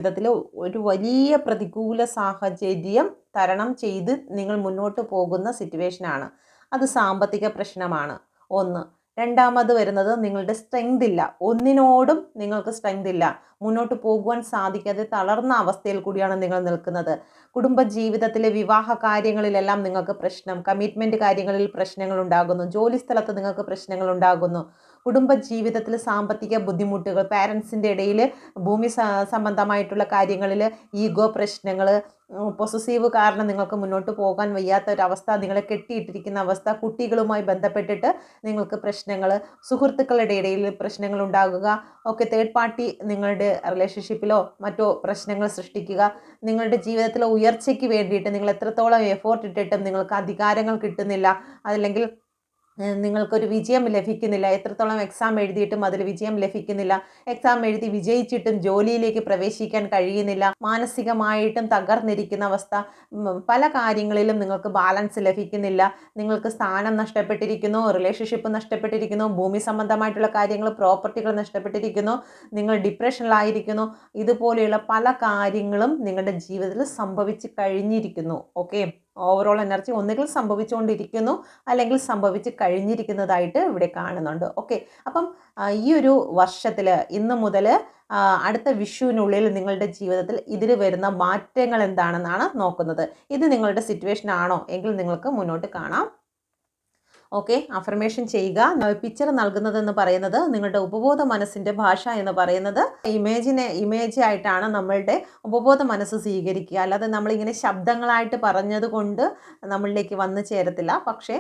ജീവിതത്തിൽ ഒരു വലിയ പ്രതികൂല സാഹചര്യം തരണം ചെയ്ത് നിങ്ങൾ മുന്നോട്ട് പോകുന്ന സിറ്റുവേഷനാണ്. അത് സാമ്പത്തിക പ്രശ്നമാണ് ഒന്ന്. രണ്ടാമത് വരുന്നത് നിങ്ങളുടെ സ്ട്രെങ്ത് ഇല്ല. ഒന്നിനോടും നിങ്ങൾക്ക് സ്ട്രെങ്ത് ഇല്ല. മുന്നോട്ട് പോകുവാൻ സാധിക്കാതെ തളർന്ന അവസ്ഥയിൽ കൂടിയാണ് നിങ്ങൾ നിൽക്കുന്നത്. കുടുംബ ജീവിതത്തിലെ വിവാഹ കാര്യങ്ങളിലെല്ലാം നിങ്ങൾക്ക് പ്രശ്നം, കമ്മിറ്റ്മെൻറ്റ് കാര്യങ്ങളിൽ പ്രശ്നങ്ങൾ ഉണ്ടാകുന്നു, ജോലി സ്ഥലത്ത് നിങ്ങൾക്ക് പ്രശ്നങ്ങൾ ഉണ്ടാകുന്നു, കുടുംബ ജീവിതത്തിൽ സാമ്പത്തിക ബുദ്ധിമുട്ടുകൾ, പാരൻസിൻ്റെ ഇടയിൽ ഭൂമി സംബന്ധമായിട്ടുള്ള കാര്യങ്ങളിൽ ഈഗോ പ്രശ്നങ്ങൾ, പൊസസീവ് കാരണം നിങ്ങൾക്ക് മുന്നോട്ട് പോകാൻ വയ്യാത്ത ഒരവസ്ഥ, നിങ്ങളെ കെട്ടിയിട്ടിരിക്കുന്ന അവസ്ഥ, കുട്ടികളുമായി ബന്ധപ്പെട്ടിട്ട് നിങ്ങൾക്ക് പ്രശ്നങ്ങൾ, സുഹൃത്തുക്കളുടെ ഇടയിൽ പ്രശ്നങ്ങൾ ഉണ്ടാകുക, ഒക്കെ തേർഡ് പാർട്ടി നിങ്ങളുടെ റിലേഷൻഷിപ്പിലോ മറ്റോ പ്രശ്നങ്ങൾ സൃഷ്ടിക്കുക, നിങ്ങളുടെ ജീവിതത്തിലെ ഉയർച്ചയ്ക്ക് വേണ്ടിയിട്ട് നിങ്ങൾ എത്രത്തോളം എഫോർട്ട് ഇട്ടിട്ടും നിങ്ങൾക്ക് അധികാരങ്ങൾ കിട്ടുന്നില്ല, അല്ലെങ്കിൽ നിങ്ങൾക്കൊരു വിജയം ലഭിക്കുന്നില്ല, എത്രത്തോളം എക്സാം എഴുതിയിട്ടും അതിൽ വിജയം ലഭിക്കുന്നില്ല, എക്സാം എഴുതി വിജയിച്ചിട്ടും ജോലിയിലേക്ക് പ്രവേശിക്കാൻ കഴിയുന്നില്ല, മാനസികമായിട്ടും തകർന്നിരിക്കുന്ന അവസ്ഥ, പല കാര്യങ്ങളിലും നിങ്ങൾക്ക് ബാലൻസ് ലഭിക്കുന്നില്ല, നിങ്ങൾക്ക് സ്ഥാനം നഷ്ടപ്പെട്ടിരിക്കുന്നു, റിലേഷൻഷിപ്പ് നഷ്ടപ്പെട്ടിരിക്കുന്നു, ഭൂമി സംബന്ധമായിട്ടുള്ള കാര്യങ്ങൾ, പ്രോപ്പർട്ടികൾ നഷ്ടപ്പെട്ടിരിക്കുന്നു, നിങ്ങൾ ഡിപ്രഷനിലായിരിക്കുന്നു, ഇതുപോലെയുള്ള പല കാര്യങ്ങളും നിങ്ങളുടെ ജീവിതത്തിൽ സംഭവിച്ച് കഴിഞ്ഞിരിക്കുന്നു. ഓക്കെ, ഓവറോൾ എനർജി ഒന്നുകിൽ സംഭവിച്ചുകൊണ്ടിരിക്കുന്നു അല്ലെങ്കിൽ സംഭവിച്ച് കഴിഞ്ഞിരിക്കുന്നതായിട്ട് ഇവിടെ കാണുന്നുണ്ട്. ഓക്കെ, അപ്പം ഈ ഒരു വർഷത്തിൽ ഇന്ന് മുതൽ അടുത്ത വിഷുവിനുള്ളിൽ നിങ്ങളുടെ ജീവിതത്തിൽ ഇതിൽ വരുന്ന മാറ്റങ്ങൾ എന്താണെന്നാണ് നോക്കുന്നത്. ഇത് നിങ്ങളുടെ സിറ്റുവേഷൻ ആണോ എങ്കിൽ നിങ്ങൾക്ക് മുന്നോട്ട് കാണാം. ഓക്കെ, അഫർമേഷൻ ചെയ്യുക. പിക്ചർ നൽകുന്നതെന്ന് പറയുന്നത് നിങ്ങളുടെ ഉപബോധ മനസ്സിൻ്റെ ഭാഷ എന്ന് പറയുന്നത് ഇമേജ് ആയിട്ടാണ് നമ്മളുടെ ഉപബോധ മനസ്സ് സ്വീകരിക്കുക. അല്ലാതെ നമ്മളിങ്ങനെ ശബ്ദങ്ങളായിട്ട് പറഞ്ഞത് കൊണ്ട് നമ്മളിലേക്ക് വന്നു ചേരത്തില്ല. പക്ഷേ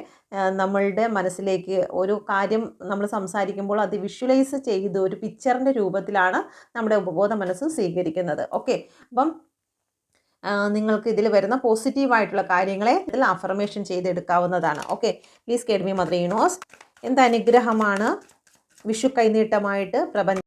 നമ്മളുടെ മനസ്സിലേക്ക് ഒരു കാര്യം നമ്മൾ സംസാരിക്കുമ്പോൾ അത് വിഷ്വലൈസ് ചെയ്ത് ഒരു പിക്ചറിൻ്റെ രൂപത്തിലാണ് നമ്മുടെ ഉപബോധ മനസ്സ് സ്വീകരിക്കുന്നത്. ഓക്കെ, അപ്പം നിങ്ങൾക്ക് ഇതിൽ വരുന്ന പോസിറ്റീവായിട്ടുള്ള കാര്യങ്ങളെ ഇതിൽ അഫർമേഷൻ ചെയ്തെടുക്കാവുന്നതാണ്. ഓക്കെ, പ്ലീസ് കേട്ട് മീ മദർ യൂണിവേഴ്സ്. എന്ത് അനുഗ്രഹമാണ് വിഷു കൈനീട്ടമായിട്ട് പ്രപഞ്ചം